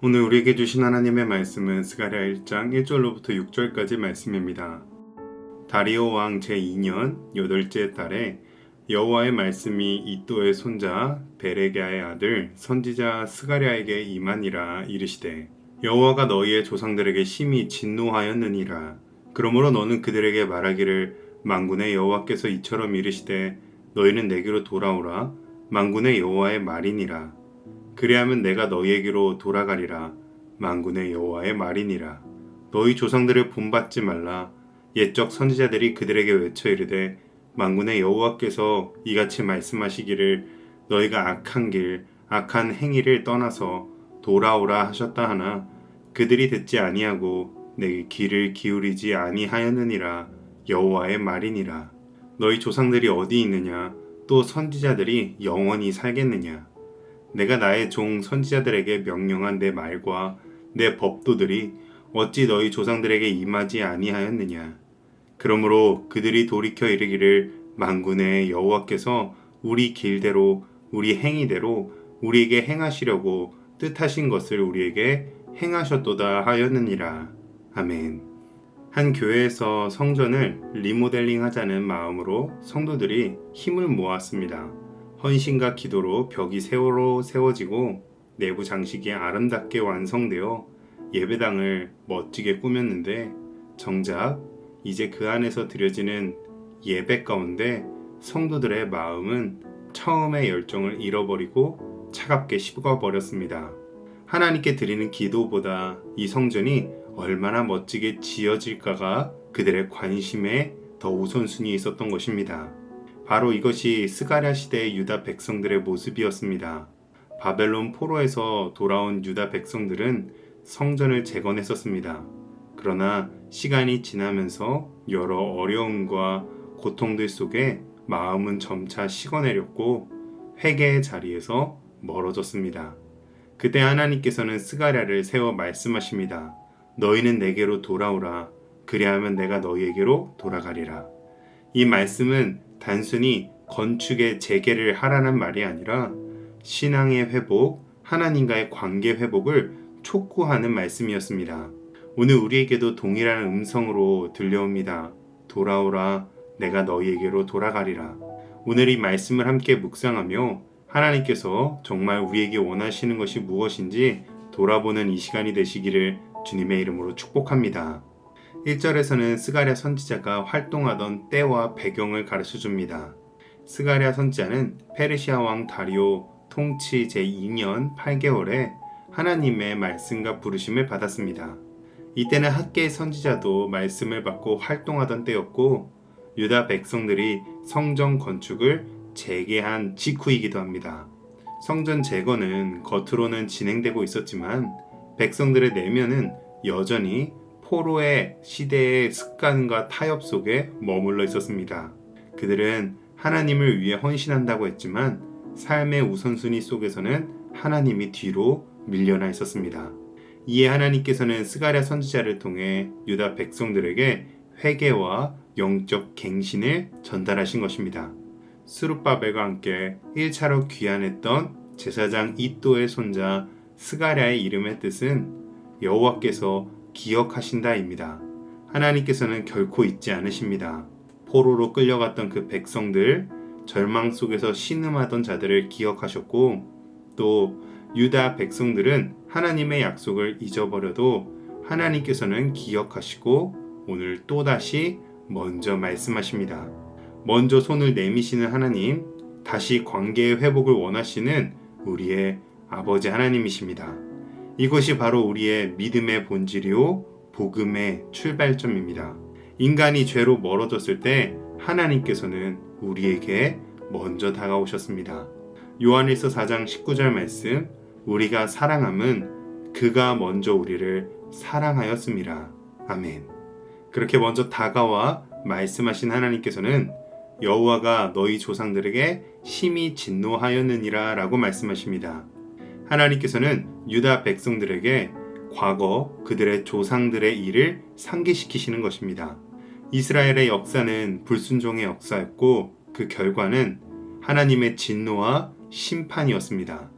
오늘 우리에게 주신 하나님의 말씀은 스가랴 1장 1절로부터 6절까지 말씀입니다. 다리오 왕 제2년 8째 달에 여호와의 말씀이 이도의 손자 베레랴의 아들 선지자 스가랴에게 임하니라. 이르시되 여호와가 너희의 조상들에게 심히 진노하였느니라. 그러므로 너는 그들에게 말하기를 만군의 여호와께서 이처럼 이르시되 너희는 내게로 돌아오라. 만군의 여호와의 말이니라. 그리하면 내가 너희에게로 돌아가리라. 만군의 여호와의 말이니라. 너희 조상들을 본받지 말라. 옛적 선지자들이 그들에게 외쳐 이르되 만군의 여호와께서 이같이 말씀하시기를 너희가 악한 길 악한 행위를 떠나서 돌아오라 하셨다 하나 그들이 듣지 아니하고 내 귀를 기울이지 아니하였느니라. 여호와의 말이니라. 너희 조상들이 어디 있느냐? 또 선지자들이 영원히 살겠느냐? 내가 나의 종 선지자들에게 명령한 내 말과 내 법도들이 어찌 너희 조상들에게 임하지 아니하였느냐? 그러므로 그들이 돌이켜 이르기를 만군의 여호와께서 우리 길대로 우리 행위대로 우리에게 행하시려고 뜻하신 것을 우리에게 행하셨도다 하였느니라. 아멘. 한 교회에서 성전을 리모델링 하자는 마음으로 성도들이 힘을 모았습니다. 헌신과 기도로 벽이 새로 세워지고 내부 장식이 아름답게 완성되어 예배당을 멋지게 꾸몄는데 정작 이제 그 안에서 드려지는 예배 가운데 성도들의 마음은 처음의 열정을 잃어버리고 차갑게 식어버렸습니다. 하나님께 드리는 기도보다 이 성전이 얼마나 멋지게 지어질까가 그들의 관심에 더 우선순위에 있었던 것입니다. 바로 이것이 스가랴 시대의 유다 백성들의 모습이었습니다. 바벨론 포로에서 돌아온 유다 백성들은 성전을 재건했었습니다. 그러나 시간이 지나면서 여러 어려움과 고통들 속에 마음은 점차 식어내렸고 회개의 자리에서 멀어졌습니다. 그때 하나님께서는 스가랴를 세워 말씀하십니다. 너희는 내게로 돌아오라. 그리하면 내가 너희에게로 돌아가리라. 이 말씀은 단순히 건축의 재개를 하라는 말이 아니라 신앙의 회복, 하나님과의 관계 회복을 촉구하는 말씀이었습니다. 오늘 우리에게도 동일한 음성으로 들려옵니다. 돌아오라, 내가 너희에게로 돌아가리라. 오늘 이 말씀을 함께 묵상하며 하나님께서 정말 우리에게 원하시는 것이 무엇인지 돌아보는 이 시간이 되시기를 주님의 이름으로 축복합니다. 1절에서는 스가랴 선지자가 활동하던 때와 배경을 가르쳐줍니다. 스가랴 선지자는 페르시아 왕 다리오 통치 제2년 8개월에 하나님의 말씀과 부르심을 받았습니다. 이때는 학계 선지자도 말씀을 받고 활동하던 때였고 유다 백성들이 성전 건축을 재개한 직후이기도 합니다. 성전 재건은 겉으로는 진행되고 있었지만 백성들의 내면은 여전히 포로의 시대의 습관과 타협 속에 머물러 있었습니다. 그들은 하나님을 위해 헌신한다고 했지만 삶의 우선순위 속에서는 하나님이 뒤로 밀려나 있었습니다. 이에 하나님께서는 스가랴 선지자를 통해 유다 백성들에게 회개와 영적 갱신을 전달하신 것입니다. 스룹바벨과 함께 1차로 귀환했던 제사장 이도의 손자 스가랴의 이름의 뜻은 여호와께서 기억하신다입니다. 하나님께서는 결코 잊지 않으십니다. 포로로 끌려갔던 그 백성들, 절망 속에서 신음하던 자들을 기억하셨고 또 유다 백성들은 하나님의 약속을 잊어버려도 하나님께서는 기억하시고 오늘 또다시 먼저 말씀하십니다. 먼저 손을 내미시는 하나님, 다시 관계의 회복을 원하시는 우리의 아버지 하나님이십니다. 이것이 바로 우리의 믿음의 본질이요 복음의 출발점입니다. 인간이 죄로 멀어졌을 때 하나님께서는 우리에게 먼저 다가오셨습니다. 요한일서 4장 19절 말씀, 우리가 사랑함은 그가 먼저 우리를 사랑하였습니다. 아멘. 그렇게 먼저 다가와 말씀하신 하나님께서는 여호와가 너희 조상들에게 심히 진노하였느니라 라고 말씀하십니다. 하나님께서는 유다 백성들에게 과거 그들의 조상들의 일을 상기시키시는 것입니다. 이스라엘의 역사는 불순종의 역사였고 그 결과는 하나님의 진노와 심판이었습니다.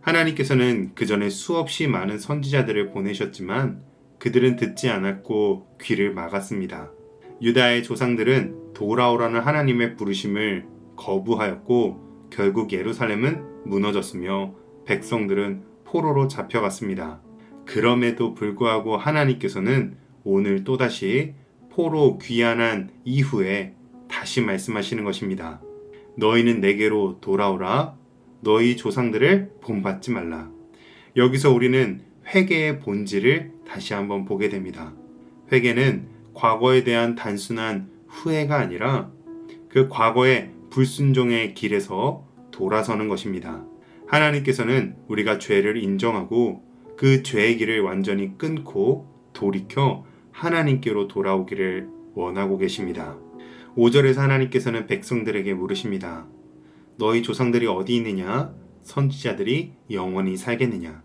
하나님께서는 그 전에 수없이 많은 선지자들을 보내셨지만 그들은 듣지 않았고 귀를 막았습니다. 유다의 조상들은 돌아오라는 하나님의 부르심을 거부하였고 결국 예루살렘은 무너졌으며 백성들은 포로로 잡혀갔습니다. 그럼에도 불구하고 하나님께서는 오늘 또다시 포로 귀환한 이후에 다시 말씀하시는 것입니다. 너희는 내게로 돌아오라. 너희 조상들을 본받지 말라. 여기서 우리는 회개의 본질을 다시 한번 보게 됩니다. 회개는 과거에 대한 단순한 후회가 아니라 그 과거의 불순종의 길에서 돌아서는 것입니다. 하나님께서는 우리가 죄를 인정하고 그 죄의 길을 완전히 끊고 돌이켜 하나님께로 돌아오기를 원하고 계십니다. 5절에서 하나님께서는 백성들에게 물으십니다. 너희 조상들이 어디 있느냐? 선지자들이 영원히 살겠느냐?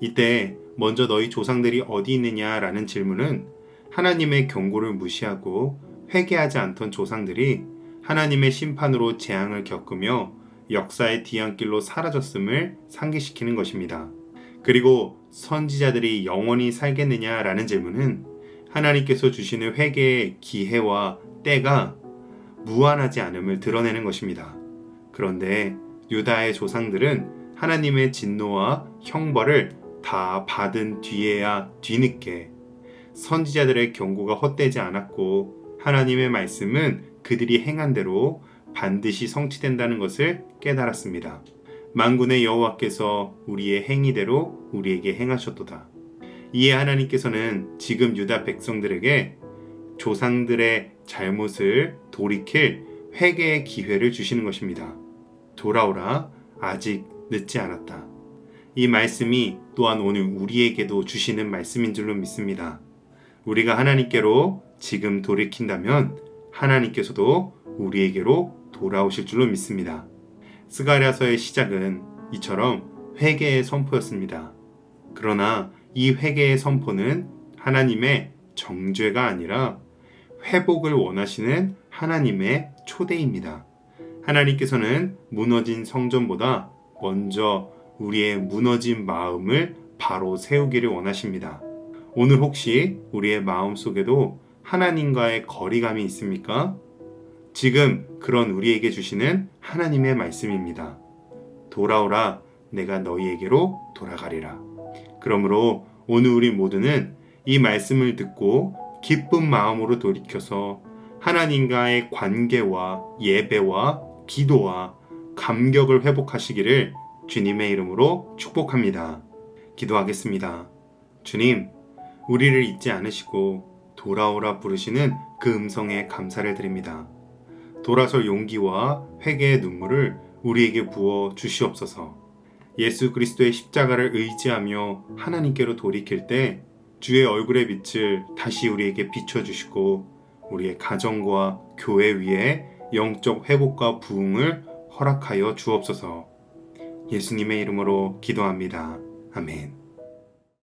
이때 먼저 너희 조상들이 어디 있느냐라는 질문은 하나님의 경고를 무시하고 회개하지 않던 조상들이 하나님의 심판으로 재앙을 겪으며 역사의 뒤안길로 사라졌음을 상기시키는 것입니다. 그리고 선지자들이 영원히 살겠느냐라는 질문은 하나님께서 주시는 회개의 기회와 때가 무한하지 않음을 드러내는 것입니다. 그런데 유다의 조상들은 하나님의 진노와 형벌을 다 받은 뒤에야 뒤늦게 선지자들의 경고가 헛되지 않았고 하나님의 말씀은 그들이 행한 대로 반드시 성취된다는 것을 깨달았습니다. 만군의 여호와께서 우리의 행위대로 우리에게 행하셨도다. 이에 하나님께서는 지금 유다 백성들에게 조상들의 잘못을 돌이킬 회개의 기회를 주시는 것입니다. 돌아오라, 아직 늦지 않았다. 이 말씀이 또한 오늘 우리에게도 주시는 말씀인 줄로 믿습니다. 우리가 하나님께로 지금 돌이킨다면 하나님께서도 우리에게로 돌아오실 줄로 믿습니다. 스가랴서의 시작은 이처럼 회개의 선포였습니다. 그러나 이 회개의 선포는 하나님의 정죄가 아니라 회복을 원하시는 하나님의 초대입니다. 하나님께서는 무너진 성전보다 먼저 우리의 무너진 마음을 바로 세우기를 원하십니다. 오늘 혹시 우리의 마음 속에도 하나님과의 거리감이 있습니까? 지금 그런 우리에게 주시는 하나님의 말씀입니다. 돌아오라, 내가 너희에게로 돌아가리라. 그러므로 오늘 우리 모두는 이 말씀을 듣고 기쁜 마음으로 돌이켜서 하나님과의 관계와 예배와 기도와 감격을 회복하시기를 주님의 이름으로 축복합니다. 기도하겠습니다. 주님, 우리를 잊지 않으시고 돌아오라 부르시는 그 음성에 감사를 드립니다. 돌아설 용기와 회개의 눈물을 우리에게 부어 주시옵소서. 예수 그리스도의 십자가를 의지하며 하나님께로 돌이킬 때 주의 얼굴의 빛을 다시 우리에게 비춰주시고 우리의 가정과 교회 위에 영적 회복과 부흥을 허락하여 주옵소서. 예수님의 이름으로 기도합니다. 아멘.